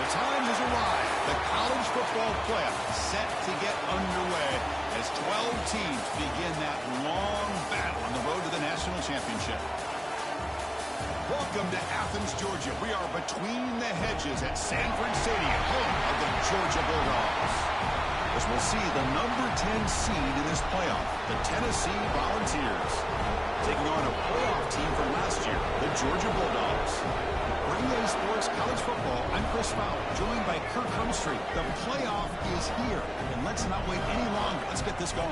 time has arrived. The college football playoff set to get underway as 12 teams begin that long battle on the road to the national championship. Welcome to Athens, Georgia. We are between the hedges at Sanford Stadium, home of the Georgia Bulldogs. As we'll see the number 10 seed in this playoff, the Tennessee Volunteers, taking on a playoff team from last year, the Georgia Bulldogs. For EA Sports College Football, I'm Chris Fowler, joined by Kirk Humstreet. The playoff is here, and let's not wait any longer. Let's get this going.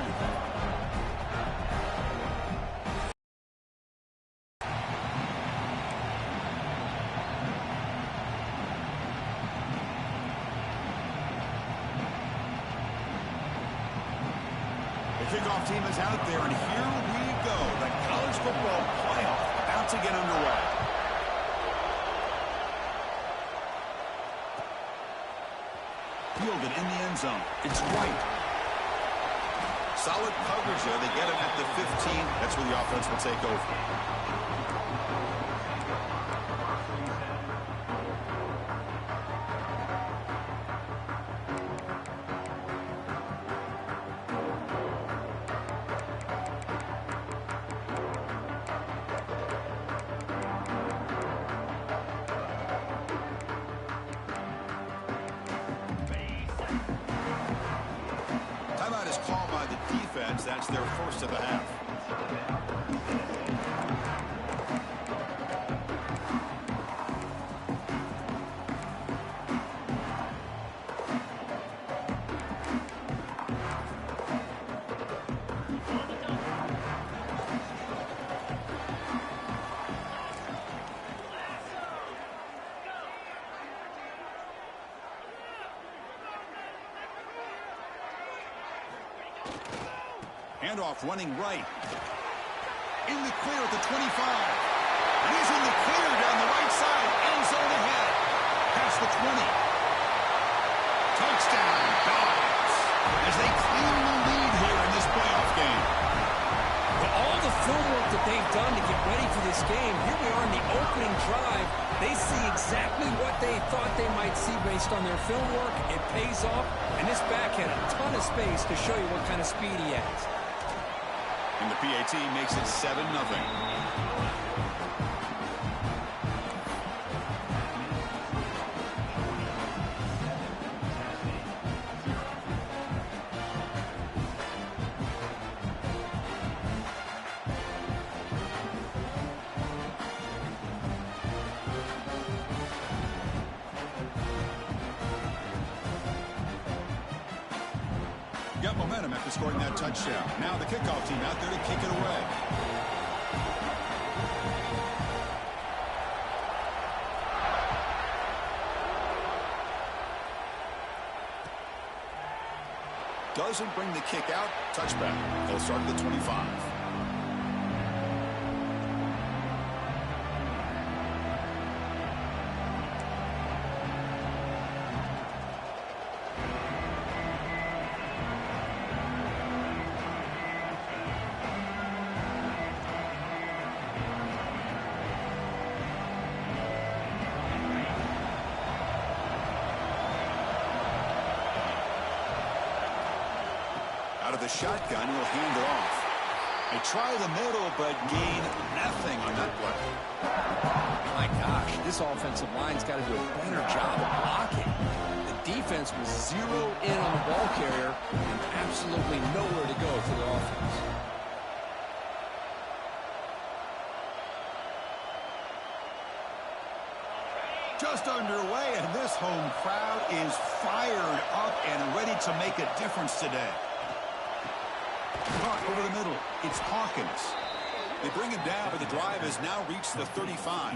The kickoff team is out there, and here we go. The college football playoff about to get underway. Fielded in the end zone. It's White. Solid coverage there. They get him at the 15. That's where the offense will take over. Timeout is called by the defense. That's their first of the half. Handoff running right. In the clear at the 25. And he's in the clear down the right side. End zone ahead. Past the 20. Touchdown, Dogs. As they claim the lead here in this playoff game. With all the film work that they've done to get ready for this game, here we are in the opening drive. They see exactly what they thought they might see based on their film work. It pays off. And this back had a ton of space to show you what kind of speed he has. And the PAT makes it 7-0. Got momentum after scoring that touchdown. Now the kickoff team out there to kick it away. Doesn't bring the kick out. Touchback. They'll start at the 25. Out of the shotgun, he'll hand it off. They try the middle, but gain nothing on that play. My gosh, this offensive line's got to do a better job of blocking. The defense was zeroed in on the ball carrier and absolutely nowhere to go for the offense. Just underway, and this home crowd is fired up and ready to make a difference today. Caught over the middle. It's Hawkins. They bring him down, but the drive has now reached the 35.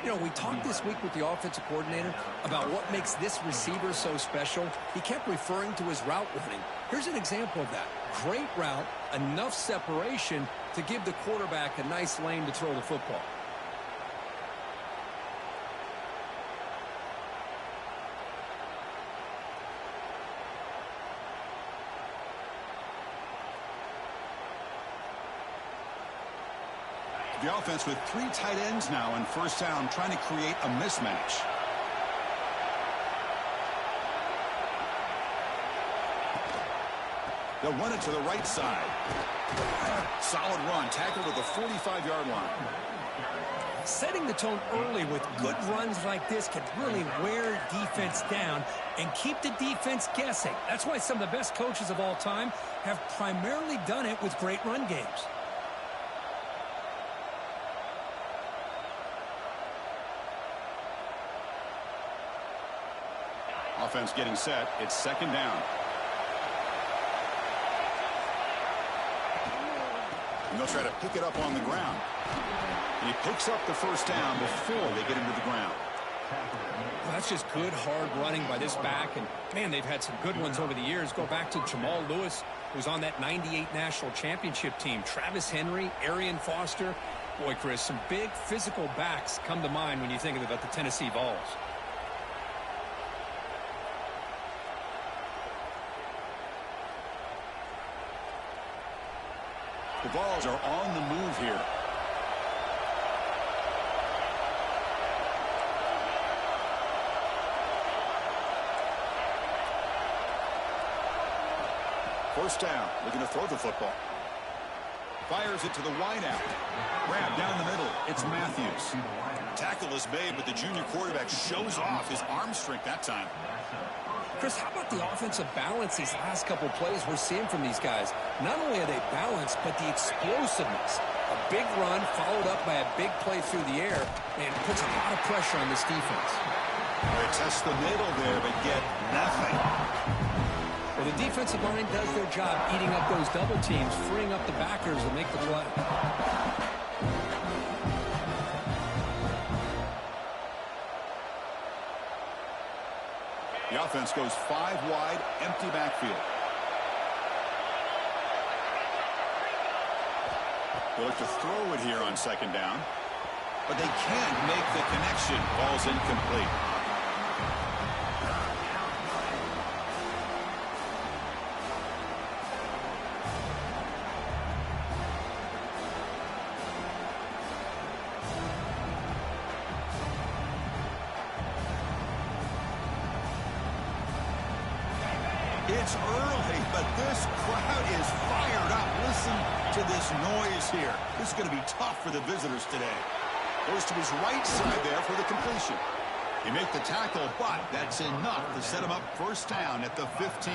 You know, we talked this week with the offensive coordinator about what makes this receiver so special. He kept referring to his route running. Here's an example of that. Great route, enough separation to give the quarterback a nice lane to throw the football. The offense with 3 tight ends now on first down, trying to create a mismatch. They'll run it to the right side. Solid run, tackled at the 45-yard line. Setting the tone early with good runs like this can really wear defense down and keep the defense guessing. That's why some of the best coaches of all time have primarily done it with great run games. Offense getting set. It's second down. And they'll try to pick it up on the ground. And he picks up the first down before they get him to the ground. Well, that's just good, hard running by this back. And, man, they've had some good ones over the years. Go back to Jamal Lewis, who's on that 98 national championship team. Travis Henry, Arian Foster. Boy, Chris, some big physical backs come to mind when you think about the Tennessee Vols. The Vols are on the move here. First down, looking to throw the football. Fires it to the wideout. Grab down the middle. It's Matthews. Tackle is made, but the junior quarterback shows off his arm strength that time. Chris, how about the offensive balance these last couple plays we're seeing from these guys? Not only are they balanced, but the explosiveness. A big run followed up by a big play through the air, and puts a lot of pressure on this defense. They test the middle there, but get nothing. Well, the defensive line does their job eating up those double teams, freeing up the backers to make the play. The offense goes 5 wide, empty backfield. They'll look to throw it here on second down, but they can't make the connection. Ball's incomplete. It's early, but this crowd is fired up. Listen to this noise here. This is going to be tough for the visitors today. Goes to his right side there for the completion. He make the tackle, but that's enough to set him up first down at the 15.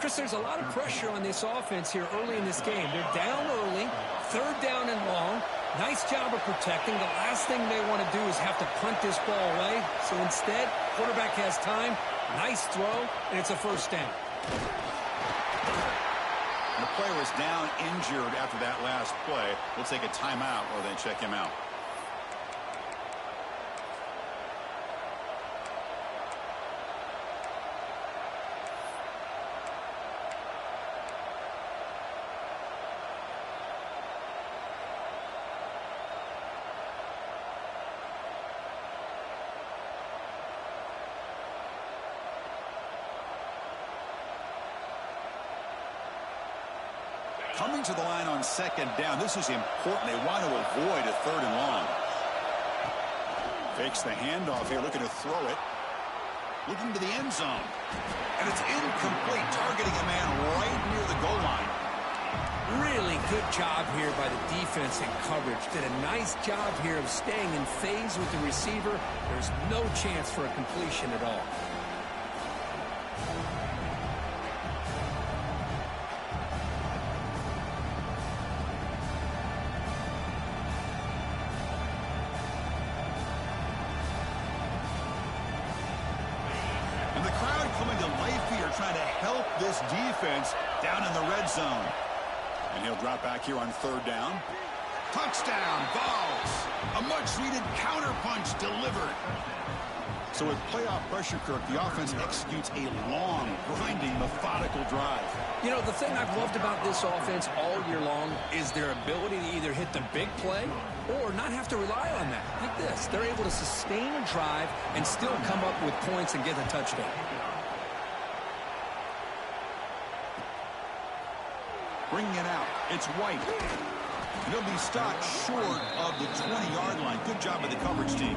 Chris, there's a lot of pressure on this offense here early in this game. They're down early, third down and long. Nice job of protecting. The last thing they want to do is have to punt this ball away. So instead, quarterback has time. Nice throw, and it's a first down. The player is down injured after that last play. We'll take a timeout or then check him out. Coming to the line on second down. This is important. They want to avoid a third and long. Fakes the handoff here, looking to throw it. Looking to the end zone. And it's incomplete, targeting a man right near the goal line. Really good job here by the defense in coverage. Did a nice job here of staying in phase with the receiver. There's no chance for a completion at all. Trying to help this defense down in the red zone. And he'll drop back here on third down. Touchdown, Vols. A much-needed counterpunch delivered. So with playoff pressure, Kirk, the offense executes a long, grinding, methodical drive. You know, the thing I've loved about this offense all year long is their ability to either hit the big play or not have to rely on that. Like this. They're able to sustain a drive and still come up with points and get a touchdown. Bringing it out. It's White. And he'll be stopped short of the 20-yard line. Good job by the coverage team.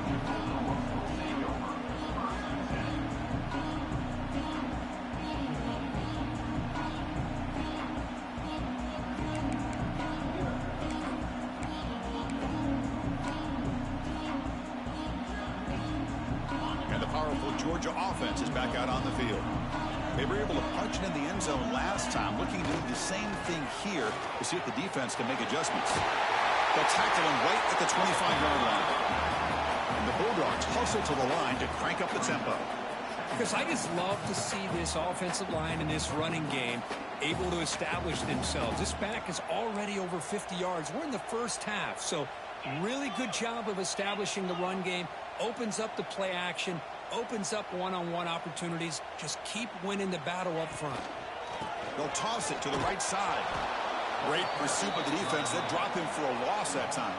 Georgia offense is back out on the field. They were able to punch it in the end zone last time, looking to do the same thing here to see if the defense can make adjustments. They'll tackle him right at the 25-yard line. And the Bulldogs hustle to the line to crank up the tempo. Because I just love to see this offensive line in this running game able to establish themselves. This back is already over 50 yards. We're in the first half, so really good job of establishing the run game. Opens up the play action, opens up one-on-one opportunities. Just keep winning the battle up front. They'll toss it to the right side. Great pursuit of the defense. They drop him for a loss that time.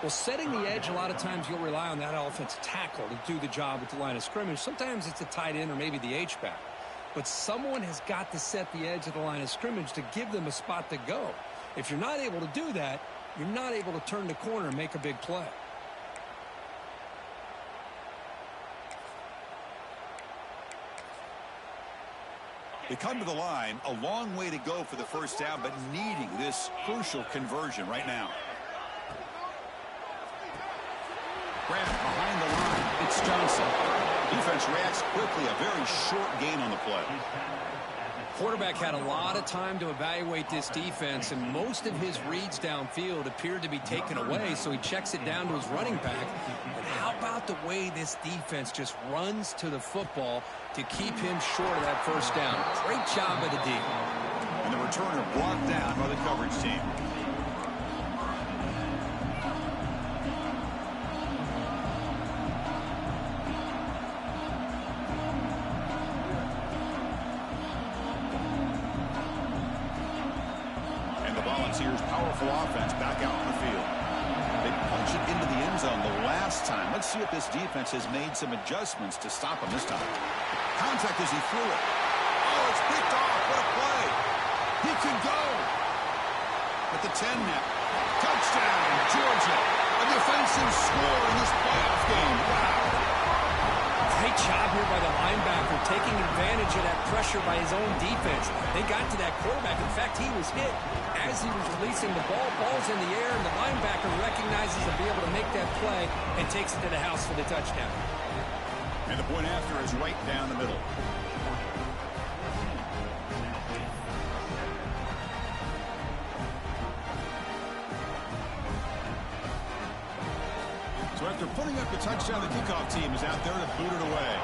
Well, setting the edge, a lot of times you'll rely on that offensive tackle to do the job at the line of scrimmage. Sometimes it's a tight end or maybe the H-back. But someone has got to set the edge of the line of scrimmage to give them a spot to go. If you're not able to do that, you're not able to turn the corner and make a big play. They come to the line, a long way to go for the first down, but needing this crucial conversion right now. Grant behind the line. It's Johnson. Defense reacts quickly. A very short gain on the play. Quarterback had a lot of time to evaluate this defense, and most of his reads downfield appeared to be taken away, so he checks it down to his running back. And how about the way this defense just runs to the football to keep him short of that first down? Great job by the D. And the returner brought down by the coverage team. Powerful offense back out on the field. They punch it into the end zone the last time. Let's see if this defense has made some adjustments to stop him this time. Contact as he threw it. Oh, it's picked off. What a play. He can go. At the 10 now. Touchdown, Georgia. A defensive score in this playoff game. Wow. Great job here by the linebacker, taking advantage of that pressure by his own defense. They got to that quarterback. In fact, he was hit as he was releasing the ball. Ball's in the air, and the linebacker recognizes to be able to make that play and takes it to the house for the touchdown. And the point after is right down the middle. So after putting up the touchdown, the kickoff team is out there to boot it away.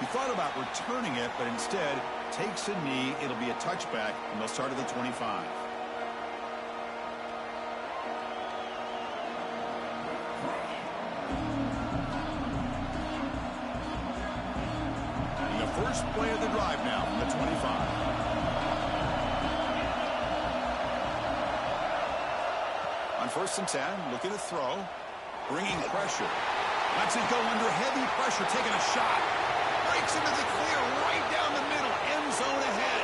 He thought about returning it, but instead takes a knee. It'll be a touchback, and they'll start at the 25. And the first play of the drive now from the 25. On 1st and 10, looking to throw, bringing pressure. Lets it go under heavy pressure, taking a shot. Breaks into the clear right down the middle, end zone ahead.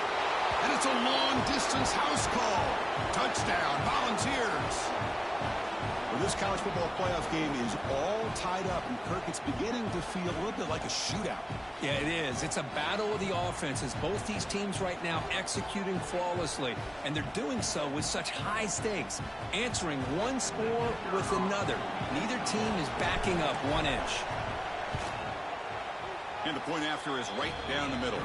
And it's a long-distance house call. Touchdown, Volunteers. Well, this college football playoff game is all tied up, and Kirk, it's beginning to feel a little bit like a shootout. Yeah, it is. It's a battle of the offenses. Both these teams right now executing flawlessly, and they're doing so with such high stakes, answering one score with another. Neither team is backing up 1 inch. And the point after is right down the middle.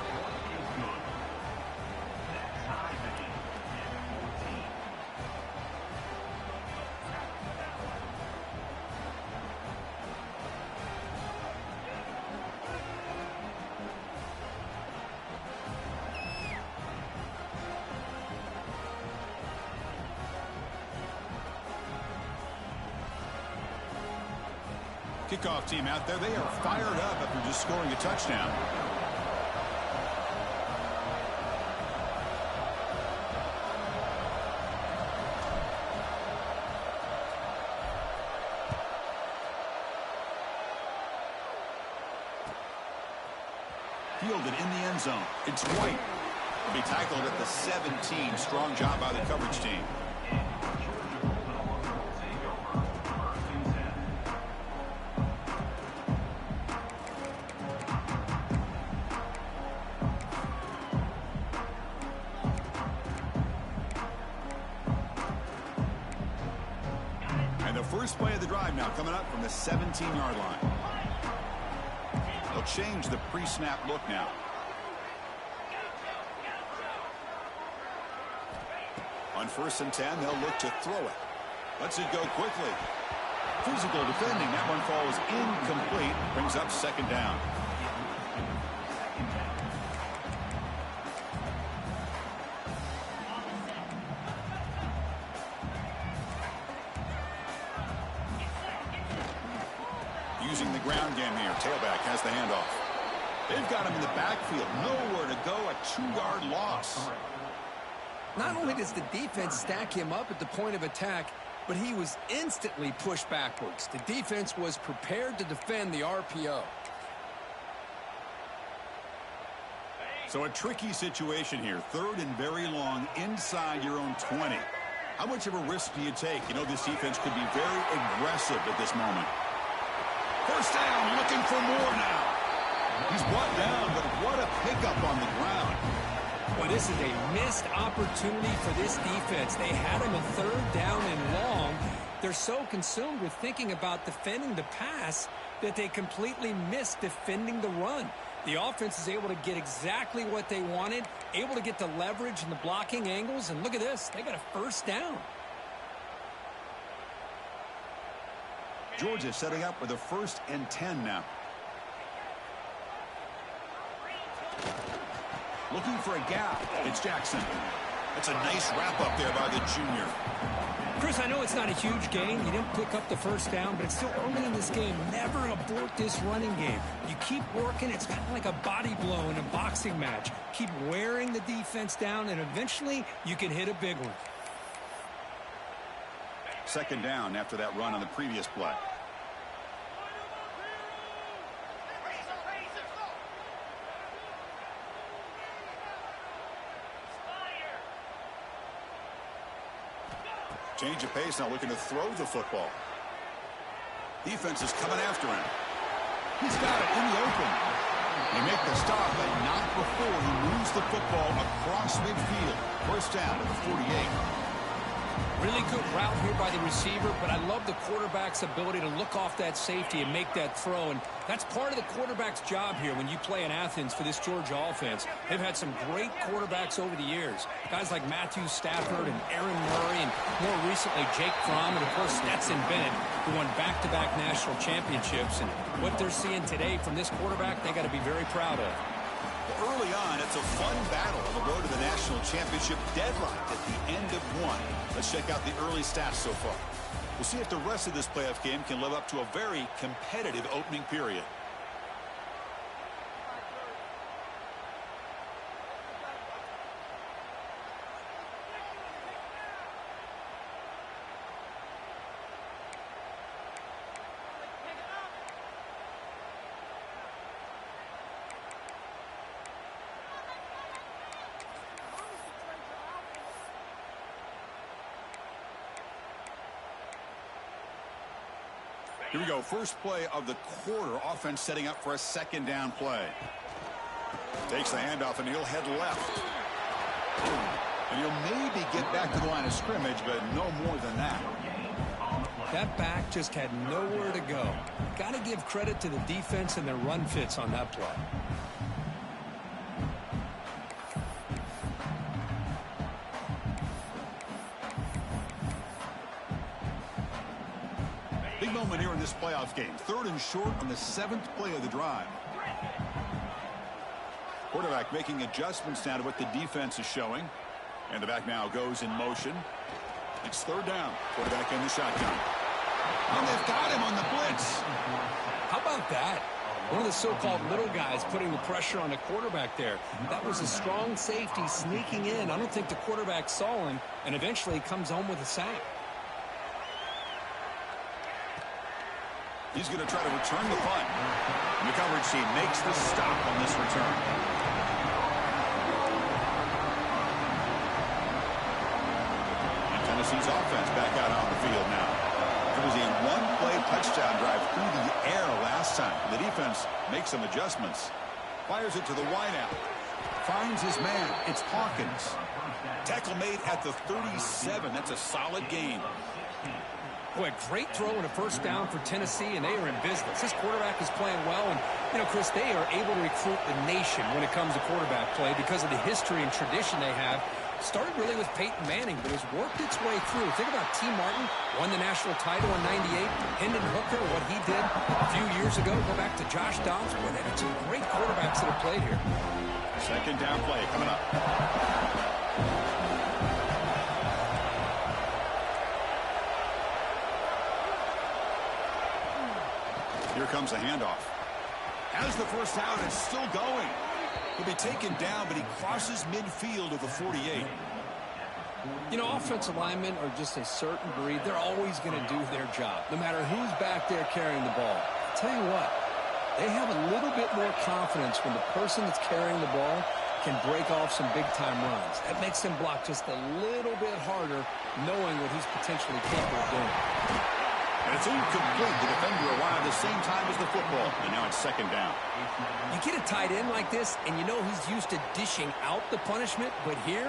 Kickoff team out there. They are fired up after just scoring a touchdown. Fielded in the end zone. It's White. Will be tackled at the 17. Strong job by the coverage team. first play of the drive now coming up from the 17-yard line. They'll change the pre-snap look now. On 1st and 10, they'll look to throw it. Lets it go quickly. Physical defending. That one falls incomplete. Brings up 2nd down. Using the ground game here. Tailback has the handoff. They've got him in the backfield. Nowhere to go. A 2-yard loss. Not only does the defense stack him up at the point of attack, but he was instantly pushed backwards. The defense was prepared to defend the RPO. So a tricky situation here. 3rd and very long inside your own 20. How much of a risk do you take? You know, this defense could be very aggressive at this moment. 1st down, looking for more now. He's brought down, but what a pickup on the ground. Well, this is a missed opportunity for this defense. They had him a 3rd down and long. They're so consumed with thinking about defending the pass that they completely missed defending the run. The offense is able to get exactly what they wanted, able to get the leverage and the blocking angles, and look at this. They got a 1st down. Georgia setting up with a 1st and 10 now. Looking for a gap. It's Jackson. That's a nice wrap up there by the junior. Chris, I know it's not a huge gain. You didn't pick up the 1st down, but it's still early in this game. Never abort this running game. You keep working. It's kind of like a body blow in a boxing match. Keep wearing the defense down, and eventually you can hit a big one. 2nd down after that run on the previous play. Change of pace now, looking to throw the football. Defense is coming after him. He's got it in the open. They make the stop, but not before he moves the football across midfield. 1st down at the 48. Really good route here by the receiver, but I love the quarterback's ability to look off that safety and make that throw. And that's part of the quarterback's job here when you play in Athens for this Georgia offense. They've had some great quarterbacks over the years. Guys like Matthew Stafford and Aaron Murray, and more recently Jake Fromm, and of course Stetson Bennett, who won back-to-back national championships. And what they're seeing today from this quarterback, they got to be very proud of. Early on, it's a fun battle on the road to the national championship deadline at the end of one. Let's check out the early stats so far. We'll see if the rest of this playoff game can live up to a very competitive opening period. Here we go. First play of the quarter. Offense setting up for a 2nd down play. Takes the handoff, and he'll head left. And he'll maybe get back to the line of scrimmage, but no more than that. That back just had nowhere to go. Got to give credit to the defense and their run fits on that play. Big moment here in this playoff game. 3rd and short on the 7th play of the drive. Quarterback making adjustments now to what the defense is showing. And the back now goes in motion. It's 3rd down. Quarterback in the shotgun. And they've got him on the blitz. How about that? One of the so-called little guys putting the pressure on the quarterback there. That was a strong safety sneaking in. I don't think the quarterback saw him, and eventually comes home with a sack. He's going to try to return the punt. And the coverage team makes the stop on this return. And Tennessee's offense back out on the field now. It was a one-play touchdown drive through the air last time. The defense makes some adjustments. Fires it to the wideout. Finds his man. It's Hawkins. Tackle made at the 37. That's a solid gain. Boy, a great throw and a first down for Tennessee, and they are in business. This quarterback is playing well, and, you know, Chris, they are able to recruit the nation when it comes to quarterback play because of the history and tradition they have. Started really with Peyton Manning, but has worked its way through. Think about T. Martin, won the national title in '98. Hendon Hooker, what he did a few years ago. Go back to Josh Dobbs. Boy, they had some great quarterbacks that have played here. Second down play coming up. Here comes the handoff. Has the first down and still going. He'll be taken down, but he crosses midfield of the 48. You know, offensive linemen are just a certain breed. They're always going to do their job, no matter who's back there carrying the ball. I'll tell you what, they have a little bit more confidence when the person that's carrying the ball can break off some big-time runs. That makes them block just a little bit harder, knowing what he's potentially capable of doing. And it's incomplete. The defender arrived at the same time as the football. And now it's second down. You get a tight end like this, and you know he's used to dishing out the punishment. But here,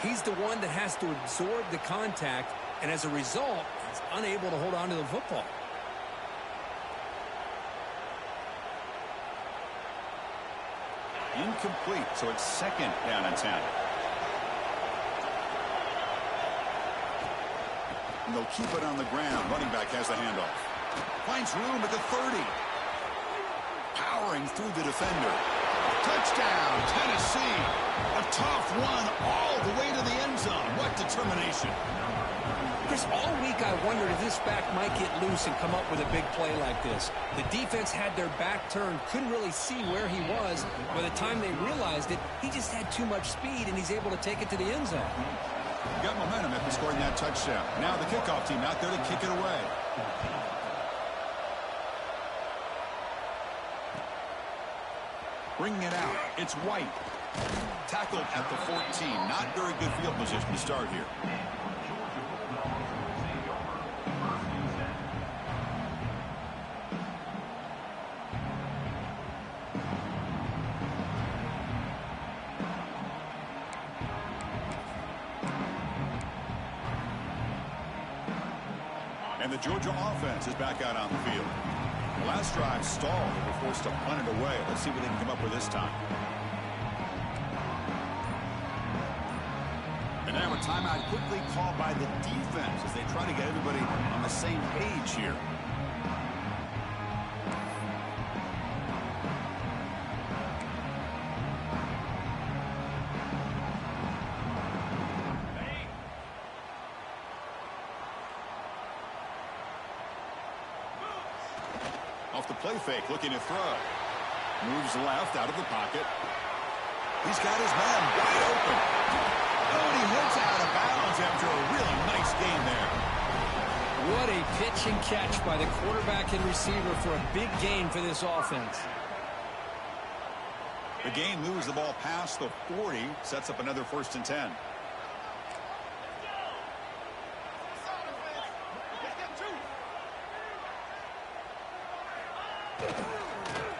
he's the one that has to absorb the contact. And as a result, he's unable to hold on to the football. Incomplete. So it's second down and 10. And they'll keep it on the ground. Running back has the handoff. Finds room at the 30. Powering through the defender. Touchdown, Tennessee. A tough one all the way to the end zone. What determination. Chris, all week I wondered if this back might get loose and come up with a big play like this. The defense had their back turned, couldn't really see where he was. By the time they realized it, he just had too much speed, and he's able to take it to the end zone. Got momentum after scoring that touchdown. Now the kickoff team out there to kick it away. Bringing it out. It's White. Tackled at the 14. Not very good field position to start here. And the Georgia offense is back out on the field. The last drive stalled. They were forced to punt it away. Let's see what they can come up with this time. And now a timeout quickly called by the defense as they try to get everybody on the same page here. Off the play fake, looking to throw. Moves left out of the pocket. He's got his man wide open. Oh, and he hits out of bounds after a really nice game there. What a pitch and catch by the quarterback and receiver for a big gain for this offense. The game moves the ball past the 40, sets up another 1st and 10.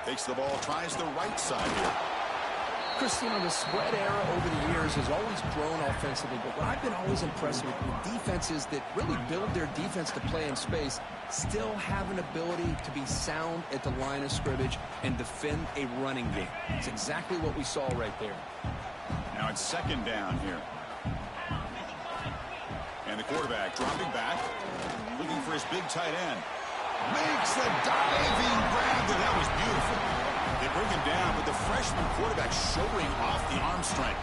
Takes the ball, tries the right side here. Chris, you know, the spread era over the years has always grown offensively, but what I've been always impressed with defenses that really build their defense to play in space still have an ability to be sound at the line of scrimmage and defend a running game. It's exactly what we saw right there. Now it's second down here. And the quarterback dropping back, looking for his big tight end. Makes the diving grab there. That was beautiful. They bring him down, but the freshman quarterback showing off the arm strength.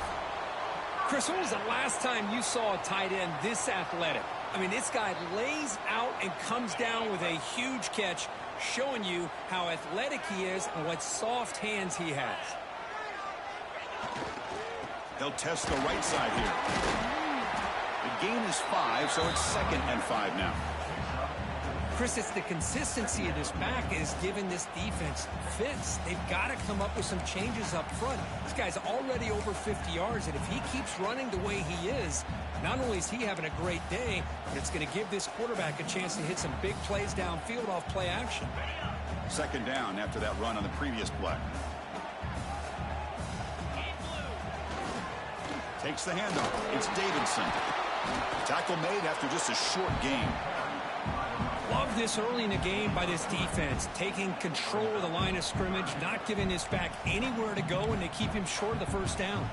Chris, when was the last time you saw a tight end this athletic? I mean, this guy lays out and comes down with a huge catch, showing you how athletic he is and what soft hands he has. They'll test the right side here. The gain is 5, so it's 2nd and 5 now. Chris, it's the consistency of this back that is giving this defense fits. They've got to come up with some changes up front. This guy's already over 50 yards, and if he keeps running the way he is, not only is he having a great day, but it's going to give this quarterback a chance to hit some big plays downfield off play action. Second down after that run on the previous play. Takes the handoff. It's Davidson. Tackle made after just a short gain. love this early in the game by this defense, taking control of the line of scrimmage, not giving this back anywhere to go, and they keep him short of the first down.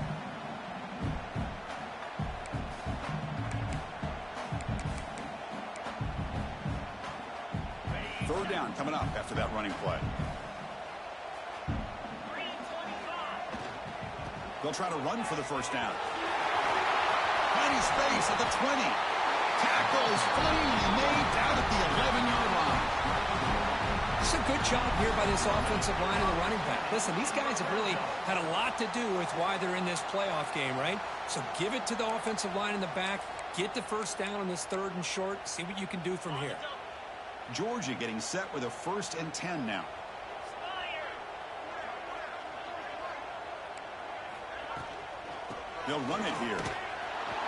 Third down coming up after that running play. They'll try to run for the first down. Tiny space at the 20. Tackle is finally made down at the 11-yard line. It's a good job here by this offensive line and the running back. Listen, these guys have really had a lot to do with why they're in this playoff game, right? So give it to the offensive line in the back. Get the first down on this 3rd and short. See what you can do from here. Georgia getting set with a 1st and 10 now. They'll run it here.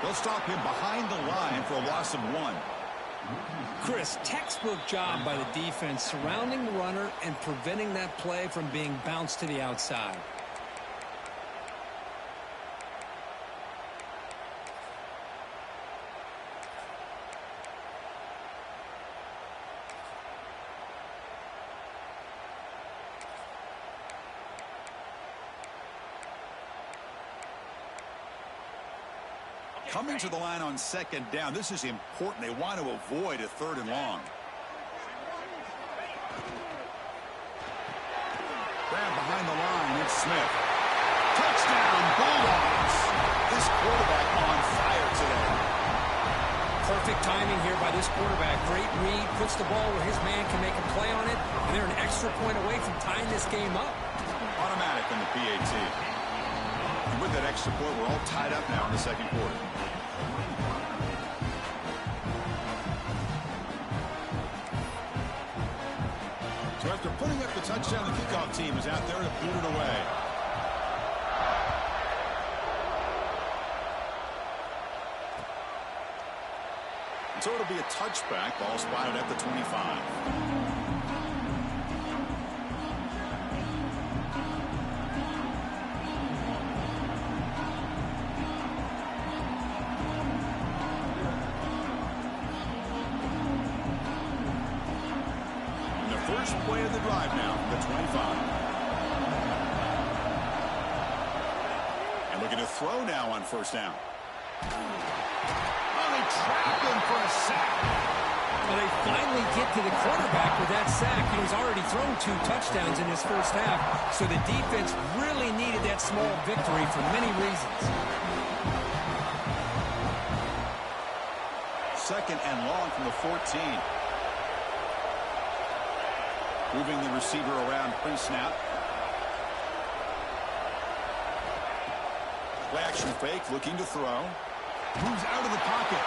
They'll stop him behind the line for a loss of 1. Chris, textbook job by the defense surrounding the runner and preventing that play from being bounced to the outside. Coming to the line on 2nd down. This is important. They want to avoid a 3rd and long. Grab behind the line. It's Smith. Touchdown, Bulldogs. This quarterback on fire today. Perfect timing here by this quarterback. Great read. Puts the ball where his man can make a play on it. And they're an extra point away from tying this game up. Automatic on the PAT. And with that extra point, we're all tied up now in the 2nd quarter. So after putting up the touchdown, the kickoff team is out there to boot it away. And so it'll be a touchback. Ball spotted at the 25. First play of the drive now, the 25. And looking to throw now on 1st down. Oh, they trap him for a sack. Well, they finally get to the quarterback with that sack. He's already thrown 2 touchdowns in his first half, so the defense really needed that small victory for many reasons. 2nd and long from the 14. Moving the receiver around pre-snap. Play action fake, looking to throw. Moves out of the pocket.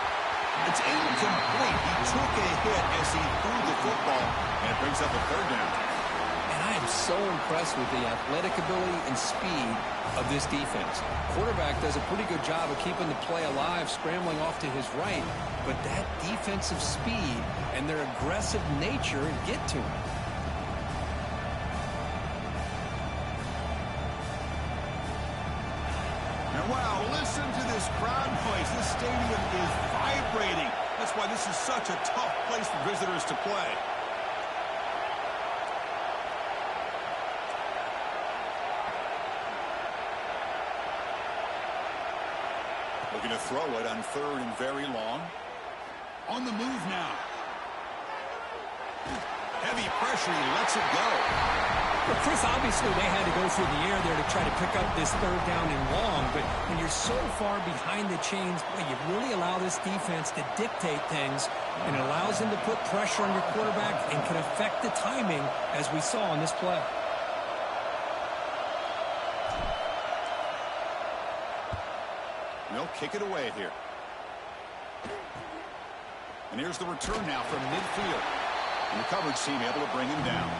It's incomplete. He took a hit as he threw the football, and it brings up a 3rd down. And I am so impressed with the athletic ability and speed of this defense. Quarterback does a pretty good job of keeping the play alive, scrambling off to his right, but that defensive speed and their aggressive nature get to him. Wow, listen to this crowd noise. This stadium is vibrating. That's why this is such a tough place for visitors to play. Looking to throw it on 3rd and very long. On the move now. Heavy pressure, he lets it go. Well, Chris, obviously they had to go through the air there to try to pick up this 3rd down and long, but when you're so far behind the chains, boy, you really allow this defense to dictate things, and it allows them to put pressure on your quarterback and can affect the timing, as we saw on this play. They'll kick it away here. And here's the return now from midfield. And the coverage team able to bring him down.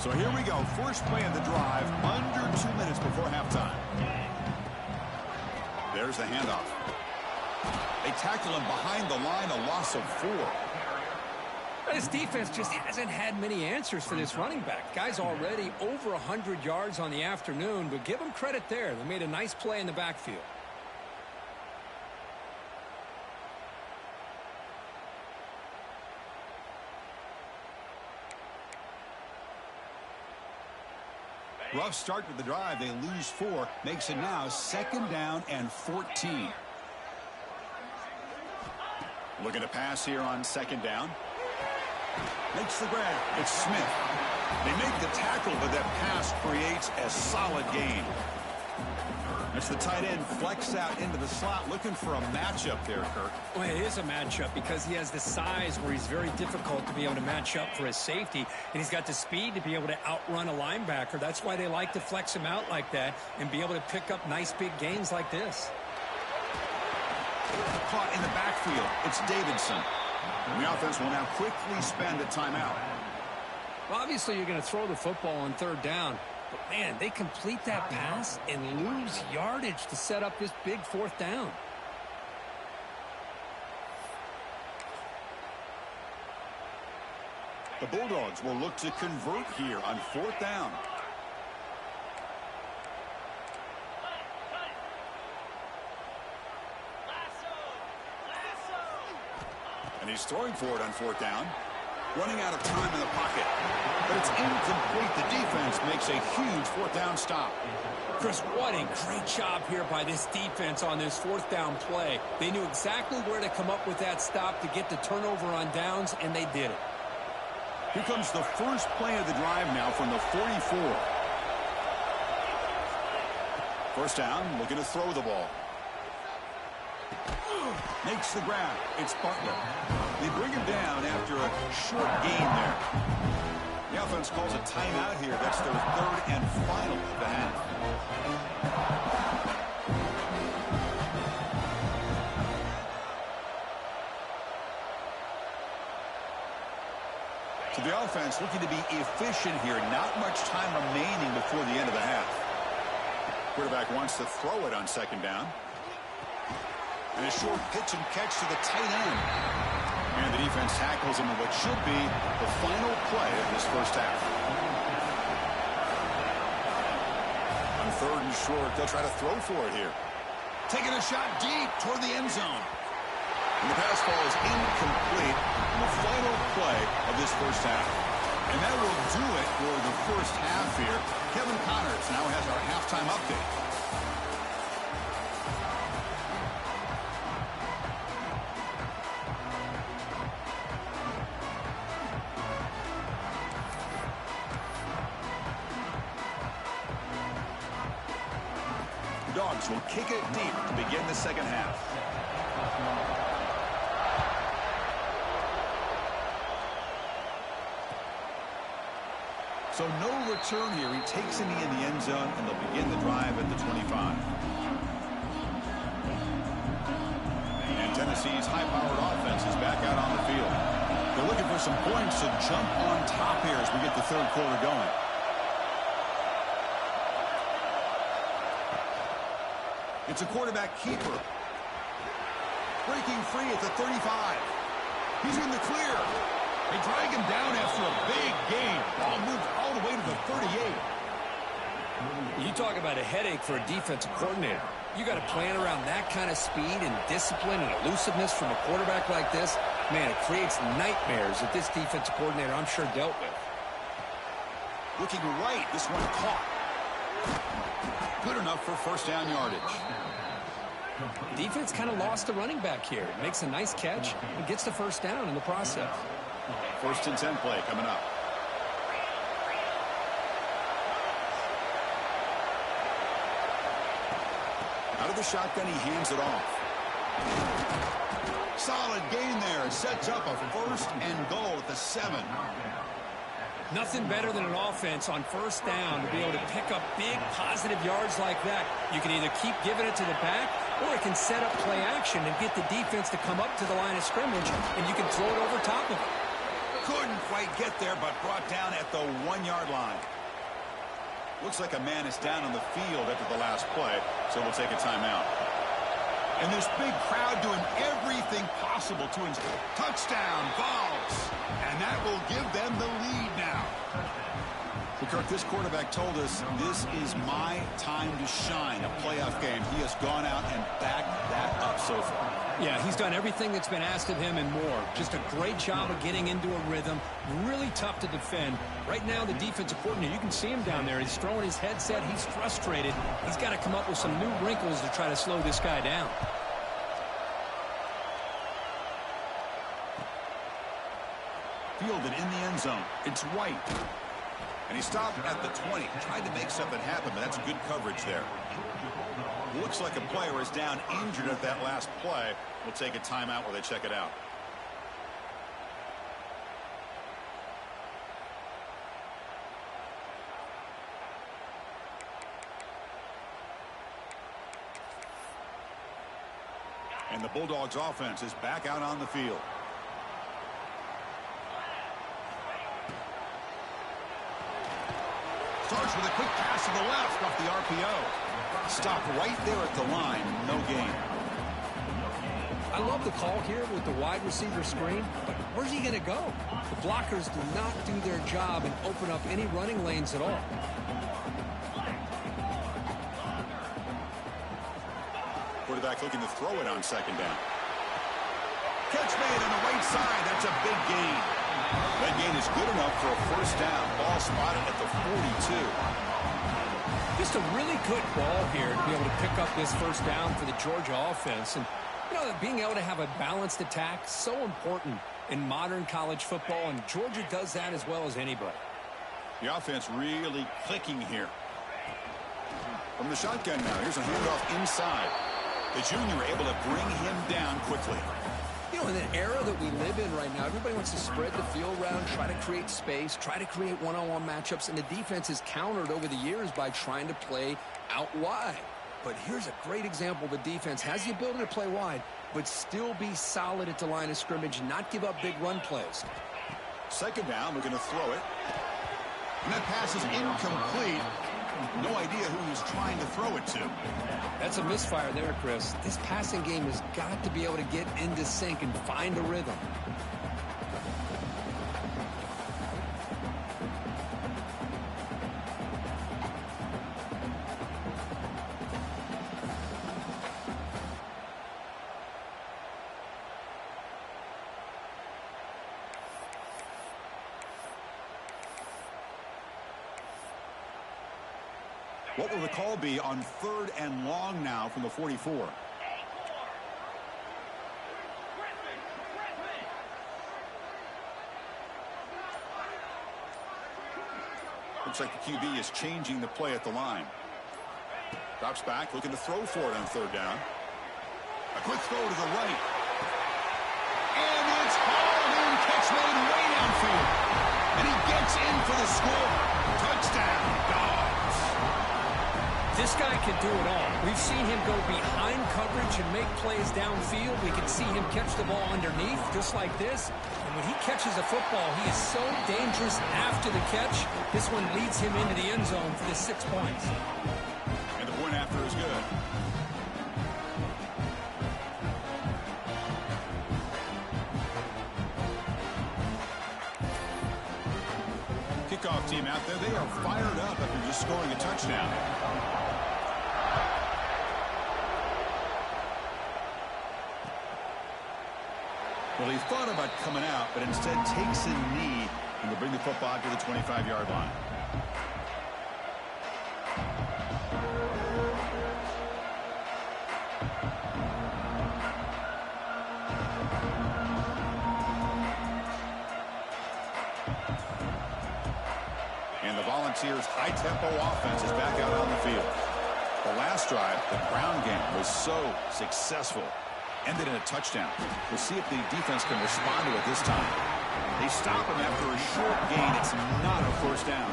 So here we go. First play of the drive, under 2 minutes before halftime. There's the handoff. They tackle him behind the line, a loss of 4. This defense just hasn't had many answers for this running back. Guy's already over 100 yards on the afternoon, but give him credit there. They made a nice play in the backfield. Rough start to the drive. They lose 4. Makes it now 2nd down and 14. Looking to pass here on 2nd down. Makes the grab. It's Smith. They make the tackle, but that pass creates a solid gain. It's the tight end flex out into the slot, looking for a matchup there, Kirk. Well, it is a matchup because he has the size where he's very difficult to be able to match up for his safety, and he's got the speed to be able to outrun a linebacker. That's why they like to flex him out like that and be able to pick up nice big gains like this. Caught in the backfield. It's Davidson. And the offense will now quickly spend a timeout. Well, obviously, you're going to throw the football on 3rd down. But, man, they complete that pass and lose yardage to set up this big 4th down. The Bulldogs will look to convert here on 4th down. And he's throwing for it on 4th down. Running out of time in the pocket. But it's incomplete. The defense makes a huge 4th down stop. Chris, what a great job here by this defense on this 4th down play. They knew exactly where to come up with that stop to get the turnover on downs, and they did it. Here comes the first play of the drive now from the 44. First down, looking to throw the ball. Makes the grab. It's Butler. They bring him down after a short gain there. The offense calls a timeout here. That's their 3rd and final of the half. So the offense looking to be efficient here. Not much time remaining before the end of the half. Quarterback wants to throw it on 2nd down. And a short pitch and catch to the tight end. And the defense tackles him in what should be the final play of this first half. On 3rd and short, they'll try to throw for it here. Taking a shot deep toward the end zone. And the pass ball is incomplete in the final play of this first half. And that will do it for the first half here. Kevin Connors now has our halftime update. Dogs will kick it deep to begin the second half. So no return here. He takes it in the end zone, and they'll begin the drive at the 25. And Tennessee's high-powered offense is back out on the field. They're looking for some points to jump on top here as we get the 3rd quarter going. It's a quarterback keeper. Breaking free at the 35. He's in the clear. They drag him down after a big gain. Ball moved all the way to the 38. You talk about a headache for a defensive coordinator. You got to plan around that kind of speed and discipline and elusiveness from a quarterback like this. Man, it creates nightmares that this defensive coordinator, I'm sure, dealt with. Looking right. This one caught. Good enough for first down yardage. Defense kind of lost the running back here. Makes a nice catch and gets the first down in the process. 1st and 10 play coming up. Out of the shotgun, he hands it off. Solid gain there. Sets up a 1st and goal at the 7. Nothing better than an offense on first down to be able to pick up big positive yards like that. You can either keep giving it to the back, or it can set up play action and get the defense to come up to the line of scrimmage, and you can throw it over top of it. Couldn't quite get there, but brought down at the 1-yard line. Looks like a man is down on the field after the last play, so we'll take a timeout. And this big crowd doing everything possible to touchdown balls. And that will give them the lead now. Well, Kirk, this quarterback told us this is my time to shine, a playoff game. He has gone out and backed that up so far. Yeah, he's done everything that's been asked of him and more. Just a great job of getting into a rhythm. Really tough to defend. Right now, the defensive coordinator, you can see him down there. He's throwing his headset. He's frustrated. He's got to come up with some new wrinkles to try to slow this guy down. Fielded in the end zone. It's White. And he stopped at the 20. Tried to make something happen, but that's good coverage there. Looks like a player is down injured at that last play. We'll take a timeout while they check it out. And the Bulldogs offense is back out on the field. Starts with a quick pass to the left off the RPO. Stop right there at the line. No gain. I love the call here with the wide receiver screen, but where's he going to go? The blockers do not do their job and open up any running lanes at all. Quarterback looking to throw it on second down. Catch made on the right side. That's a big gain. That gain is good enough for a first down. Ball spotted at the 42. Just a really good ball here to be able to pick up this first down for the Georgia offense. And, you know, being able to have a balanced attack, so important in modern college football, and Georgia does that as well as anybody. The offense really clicking here. From the shotgun now, here's a handoff inside. The junior able to bring him down quickly. You know, in the era that we live in right now, everybody wants to spread the field around, try to create space, try to create one-on-one matchups, and the defense is countered over the years by trying to play out wide. But here's a great example. The defense has the ability to play wide, but still be solid at the line of scrimmage and not give up big run plays. Second down, we're going to throw it. And that pass is incomplete. No idea who he's trying to throw it to. That's a misfire there, Chris. This passing game has got to be able to get into sync and find a rhythm. What will the call be on 3rd and long now from the 44? Looks like the QB is changing the play at the line. Drops back, looking to throw for it on 3rd down. A quick throw to the right. And it's hauled in, catch made way downfield. And he gets in for the score. Touchdown, Dogs. This guy can do it all. We've seen him go behind coverage and make plays downfield. We can see him catch the ball underneath, just like this. And when he catches a football, he is so dangerous after the catch. This one leads him into the end zone for the 6 points. And the point after is good. Kickoff team out there, they are fired up after just scoring a touchdown. Well, he thought about coming out, but instead takes a knee and will bring the football to the 25-yard line. And the Volunteers' high-tempo offense is back out on the field. The last drive, the ground game, was so successful. Ended in a touchdown. We'll see if the defense can respond to it this time. They stop him after a short gain. It's not a first down.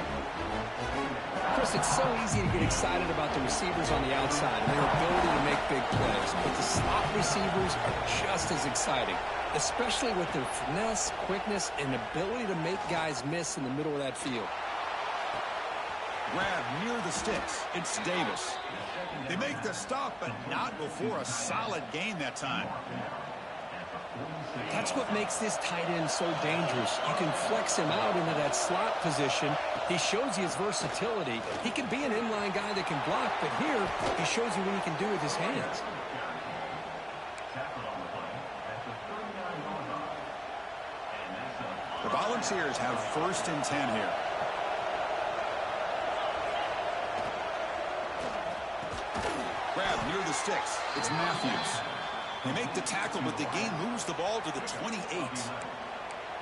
Chris, it's so easy to get excited about the receivers on the outside and their ability to make big plays. But the slot receivers are just as exciting, especially with their finesse, quickness, and ability to make guys miss in the middle of that field. Grab near the sticks. It's Davis. They make the stop, but not before a solid gain that time. That's what makes this tight end so dangerous. You can flex him out into that slot position. He shows you his versatility. He can be an inline guy that can block, but here he shows you what he can do with his hands. The Volunteers have 1st and 10 here. Grab near the sticks. It's Matthews. They make the tackle, but the game moves the ball to the 28.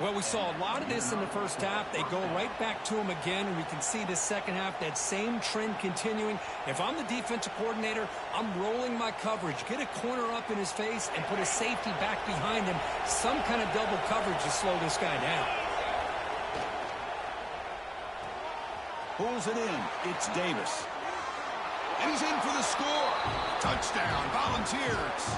Well, we saw a lot of this in the first half. They go right back to him again, and we can see the second half, that same trend continuing. If I'm the defensive coordinator, I'm rolling my coverage. Get a corner up in his face and put a safety back behind him. Some kind of double coverage to slow this guy down. Pulls it in. It's Davis. And he's in for the score. Touchdown, Volunteers.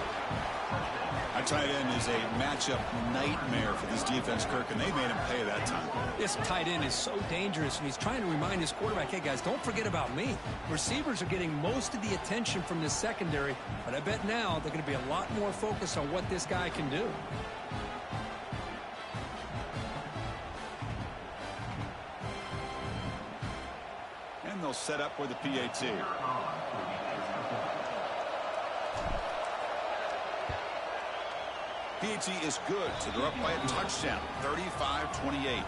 That tight end is a matchup nightmare for this defense, Kirk, and they made him pay that time. This tight end is so dangerous, and he's trying to remind his quarterback, hey, guys, don't forget about me. Receivers are getting most of the attention from this secondary, but I bet now they're going to be a lot more focused on what this guy can do. And they'll set up for the PAT. PAT is good, so they're up by a touchdown, 35-28.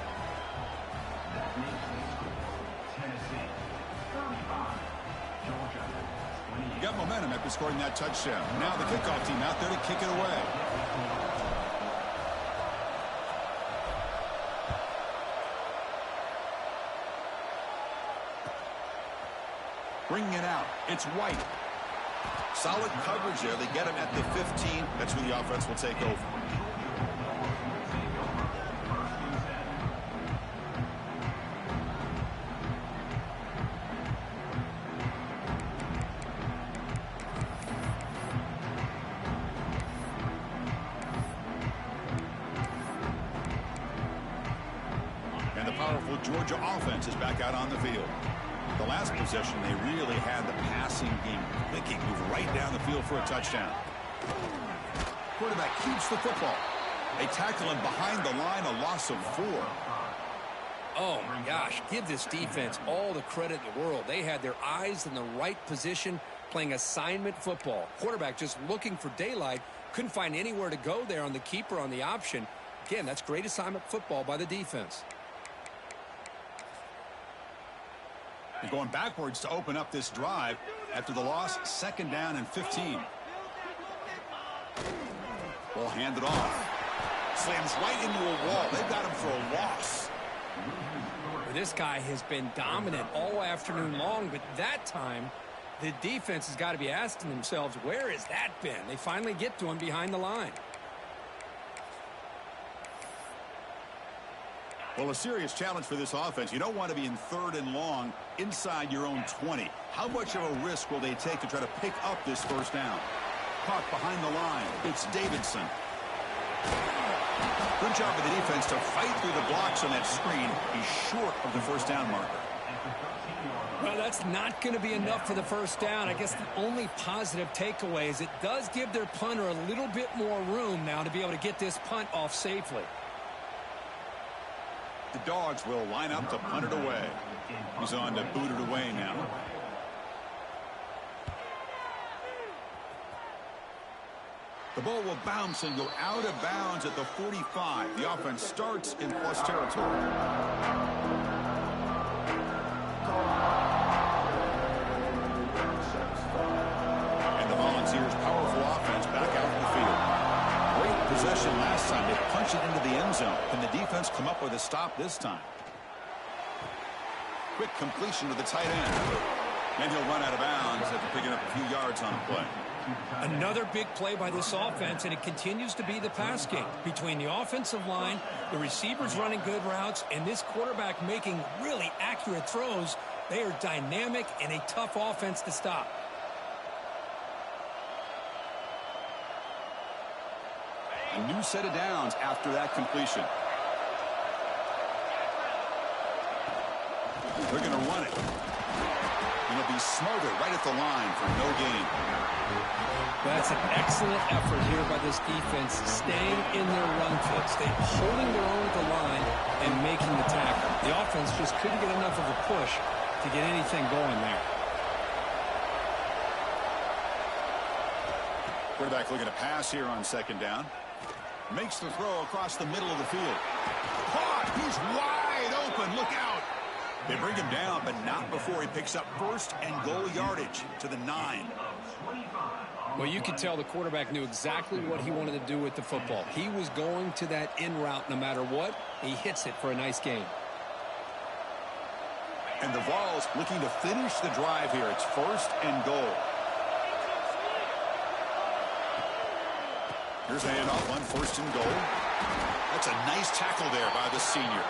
Got momentum after scoring that touchdown. Now the kickoff team out there to kick it away. Bringing it out, it's White. Solid coverage there. They get him at the 15. That's where the offense will take over. And the powerful Georgia offense is back out on the field. The last possession, they really had the passing game clicking, move right down the field for a touchdown. Quarterback keeps the football. They tackle him behind the line, a loss of 4. Oh, my gosh, give this defense all the credit in the world. They had their eyes in the right position, playing assignment football. Quarterback just looking for daylight, couldn't find anywhere to go there on the keeper on the option. Again, that's great assignment football by the defense. They're going backwards to open up this drive after the loss, 2nd down and 15. Ball handed off. Slams right into a wall. They've got him for a loss. This guy has been dominant all afternoon long, but that time the defense has got to be asking themselves, where has that been? They finally get to him behind the line. Well, a serious challenge for this offense. You don't want to be in 3rd and long inside your own 20. How much of a risk will they take to try to pick up this 1st down? Caught behind the line. It's Davidson. Good job of the defense to fight through the blocks on that screen. He's short of the 1st down marker. Well, that's not going to be enough for the 1st down. I guess the only positive takeaway is it does give their punter a little bit more room now to be able to get this punt off safely. The Dogs will line up to punt it away. He's on to boot it away now. The ball will bounce and go out of bounds at the 45. The offense starts in plus territory. And the Volunteers' powerful offense back out in the field. Great possession last time. They punch it into the end zone. Can the defense come up with a stop this time? Quick completion to the tight end. And he'll run out of bounds after picking up a few yards on the play. Another big play by this offense, and it continues to be the pass game. Between the offensive line, the receivers running good routes, and this quarterback making really accurate throws, they are dynamic and a tough offense to stop. A new set of downs after that completion. They're going to run it. And he'll be smothered right at the line for no gain. That's an excellent effort here by this defense, staying in their run fit, holding their own at the line and making the tackle. The offense just couldn't get enough of a push to get anything going there. Quarterback looking to pass here on second down. Makes the throw across the middle of the field. Caught! He's wide open. Look out! They bring him down, but not before he picks up first and goal yardage to the 9. Well, you could tell the quarterback knew exactly what he wanted to do with the football. He was going to that in route no matter what. He hits it for a nice gain. And the Vols looking to finish the drive here. It's first and goal. Here's a handoff on first and goal. That's a nice tackle there by the senior.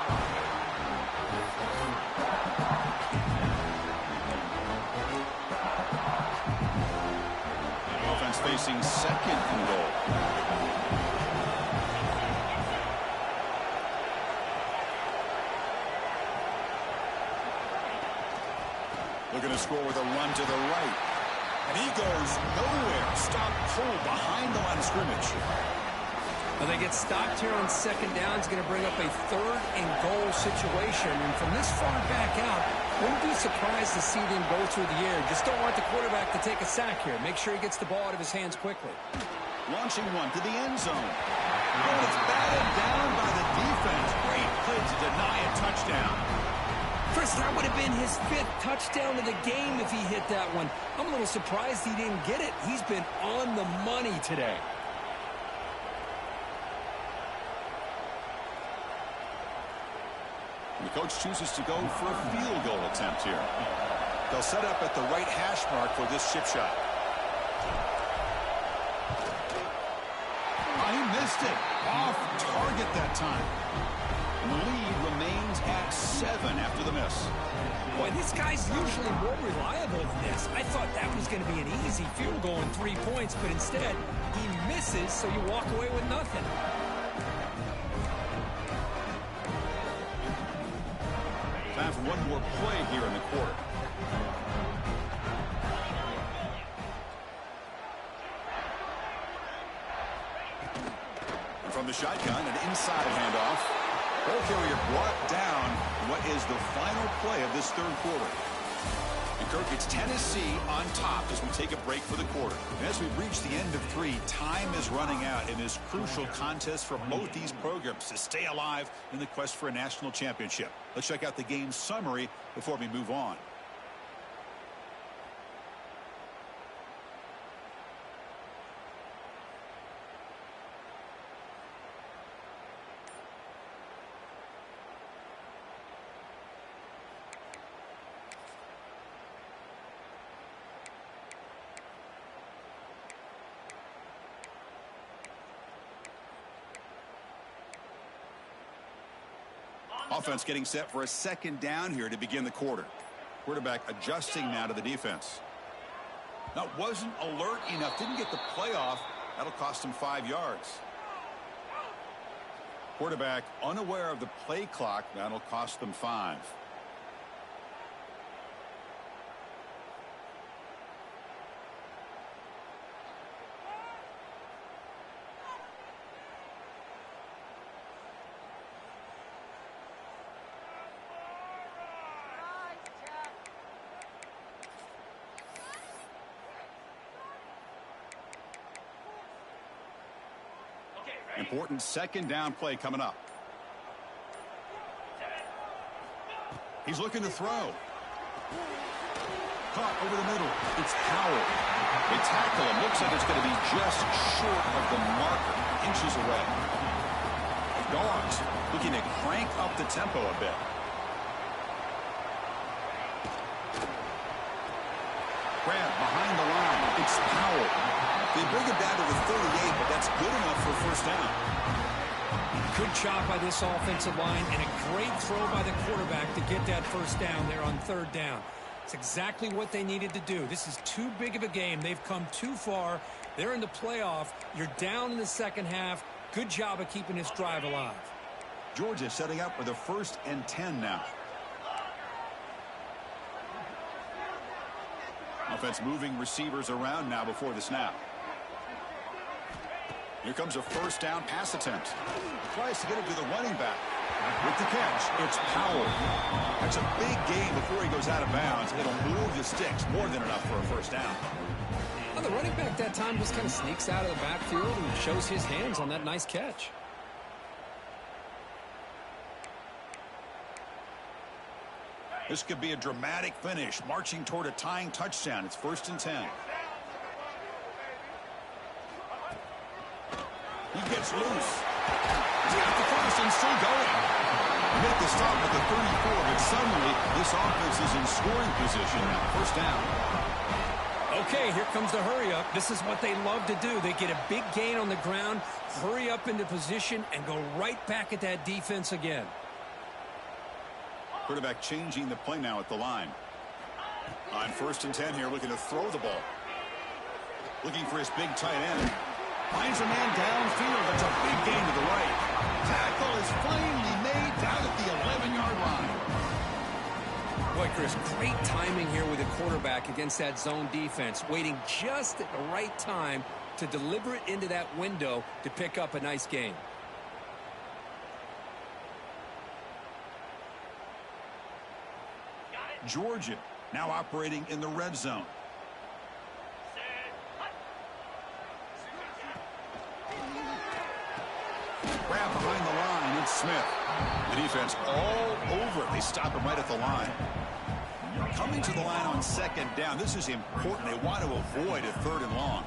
Offense facing second and goal. Looking to score with a run to the right. And he goes nowhere. Stop cold behind the line of scrimmage. Well, they get stopped here on second down. It's going to bring up a third and goal situation. And from this far back out, wouldn't be surprised to see them go through the air. Just don't want the quarterback to take a sack here. Make sure he gets the ball out of his hands quickly. Launching one to the end zone. Oh, it's batted down by the defense. Great play to deny a touchdown. Chris, that would have been his 5th touchdown of the game if he hit that one. I'm a little surprised he didn't get it. He's been on the money today. And the coach chooses to go for a field goal attempt here. They'll set up at the right hash mark for this chip shot. Oh, he missed it. Off target that time. And the lead remains at 7 after the miss. Boy, this guy's usually more reliable than this. I thought that was going to be an easy field goal and 3 points, but instead, he misses, so you walk away with nothing. Time for one more play here in the quarter. And from the shotgun, an inside handoff. Ball carrier brought down what is the final play of this third quarter. And Kirk, it's Tennessee on top as we take a break for the quarter. And as we reach the end of 3, time is running out in this crucial contest for both these programs to stay alive in the quest for a national championship. Let's check out the game summary before we move on. Offense getting set for a second down here to begin the quarter. Quarterback adjusting now to the defense. Now, wasn't alert enough, didn't get the play off. That'll cost him 5 yards. Quarterback unaware of the play clock. That'll cost them 5. Important second down play coming up. He's looking to throw. Caught over the middle. It's Powell. They tackle him. Looks like it's going to be just short of the marker. Inches away. The Dogs looking to crank up the tempo a bit. Grab behind the line. It's Powell. They bring him down to the 38, but that's good enough for first down. Good job by this offensive line and a great throw by the quarterback to get that first down there on third down. It's exactly what they needed to do. This is too big of a game. They've come too far. They're in the playoff. You're down in the second half. Good job of keeping this drive alive. Georgia setting up for the 1st and 10 now. Offense moving receivers around now before the snap. Here comes a first down pass attempt. Tries to get it to the running back. With the catch, it's Powell. That's a big gain before he goes out of bounds. It'll move the sticks, more than enough for a first down. Well, the running back that time just kind of sneaks out of the backfield and shows his hands on that nice catch. This could be a dramatic finish, marching toward a tying touchdown. It's 1st and 10. He gets loose. He's got the cross and still going. Make the stop at the 34, but suddenly this offense is in scoring position now. First down. Okay, here comes the hurry up. This is what they love to do. They get a big gain on the ground, hurry up into position, and go right back at that defense again. Quarterback changing the play now at the line. On 1st and 10 here, looking to throw the ball. Looking for his big tight end. Finds a man downfield. That's a big gain to the right. Tackle is finally made down at the 11-yard line. Boy, Chris, great timing here with the quarterback against that zone defense. Waiting just at the right time to deliver it into that window to pick up a nice gain. Georgia now operating in the red zone. Grab behind the line, it's Smith. The defense all over it. They stop him right at the line. Coming to the line on 2nd down. This is important. They want to avoid a 3rd and long.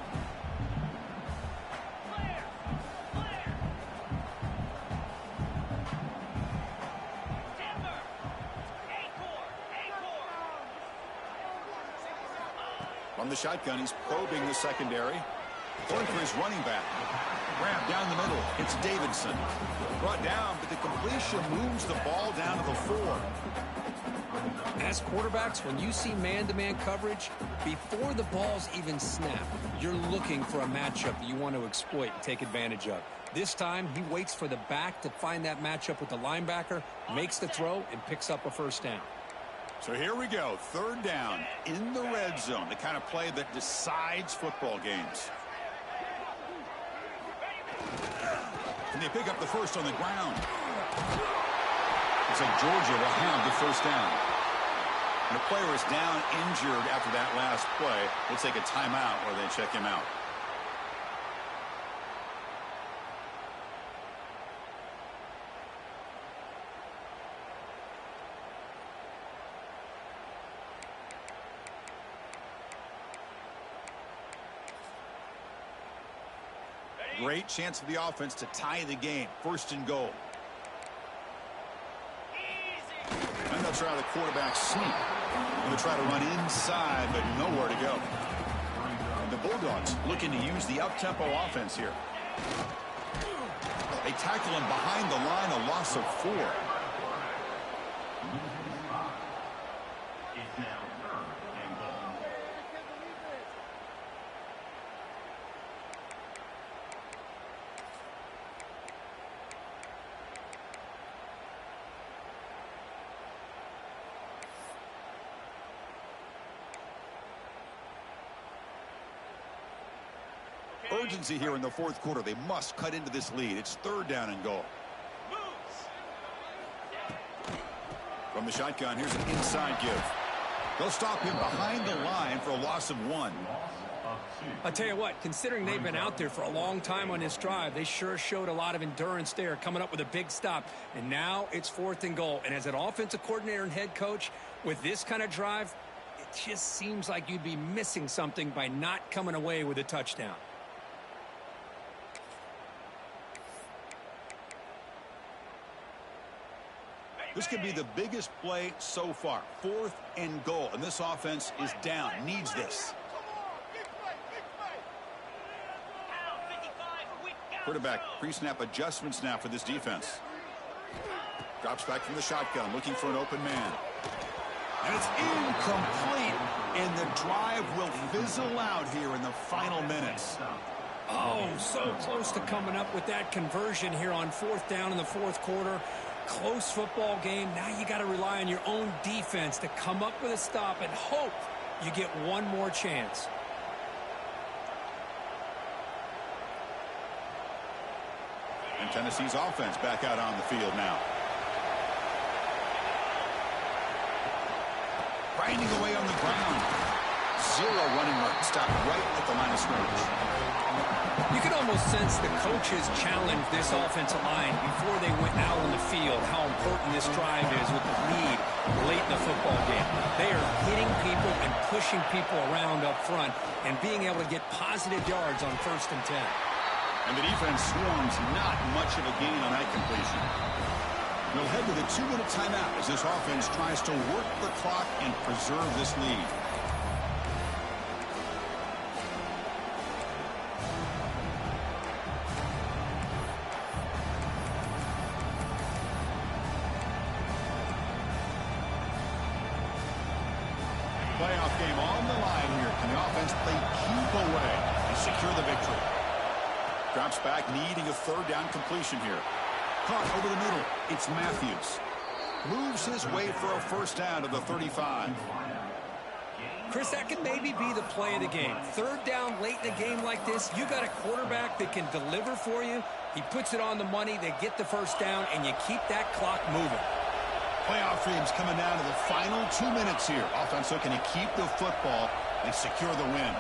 From the shotgun, he's probing the secondary. Going for his running back. Grab down the middle. It's Davidson. Brought down, but the completion moves the ball down to the 4. As quarterbacks, when you see man-to-man coverage, before the balls even snap, you're looking for a matchup that you want to exploit and take advantage of. This time, he waits for the back to find that matchup with the linebacker, makes the throw, and picks up a first down. So here we go. 3rd down in the red zone. The kind of play that decides football games. And they pick up the first on the ground. Looks like Georgia will have the first down. And the player is down injured after that last play. We'll take a timeout or they check him out. Great chance for the offense to tie the game. 1st and goal. And they'll try the quarterback sneak. They'll try to run inside, but nowhere to go. And the Bulldogs looking to use the up-tempo offense here. They tackle him behind the line, a loss of 4. Urgency here in the 4th quarter. They must cut into this lead. It's 3rd down and goal. From the shotgun, here's an inside give. They'll stop him behind the line for a loss of 1. I'll tell you what, considering they've been out there for a long time on this drive, they sure showed a lot of endurance there, coming up with a big stop. And now it's 4th and goal. And as an offensive coordinator and head coach, with this kind of drive, it just seems like you'd be missing something by not coming away with a touchdown. This could be the biggest play so far. 4th and goal. And this offense is down. Needs this. Quarterback pre-snap adjustments now for this defense. Drops back from the shotgun, looking for an open man. And it's incomplete. And the drive will fizzle out here in the final minutes. Oh, so close to coming up with that conversion here on 4th down in the 4th quarter. Close football game. Now you got to rely on your own defense to come up with a stop and hope You get one more chance. And Tennessee's offense back out on the field now. Grinding away on the ground. Zero running room. Stopped right at the line of scrimmage. You can almost sense the coaches challenge this offensive line before they went out on the field, how important this drive is with the lead late in the football game. They are hitting people and pushing people around up front and being able to get positive yards on 1st and 10. And the defense swarms not much of a gain on that completion. We'll head to the 2-minute timeout as this offense tries to work the clock and preserve this lead. Playoff game on the line here. Can the offense play keep away and secure the victory? Drops back, needing a 3rd down completion here. Caught over the middle. It's Matthews. Moves his way for a 1st down to the 35. Chris, that can maybe be the play of the game. 3rd down late in a game like this, you got a quarterback that can deliver for you. He puts it on the money, they get the 1st down, and you keep that clock moving. Playoff dreams coming down to the final 2 minutes here. Offense looking to keep the football and secure the win.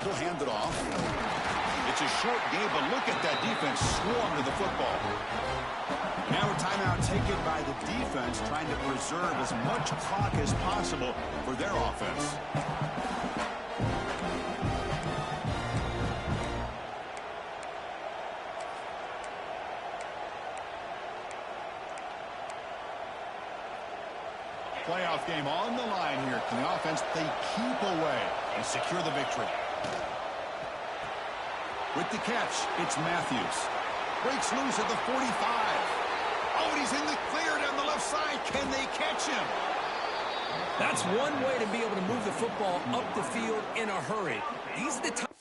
He'll hand it off. It's a short game, but look at that defense swarm to the football. Now a timeout taken by the defense, trying to preserve as much clock as possible for their offense. Playoff game on the line here. Can the offense play keep away and secure the victory? With the catch, it's Matthews. Breaks loose at the 45. Oh, and he's in the clear down the left side. Can they catch him? That's one way to be able to move the football up the field in a hurry. These are the times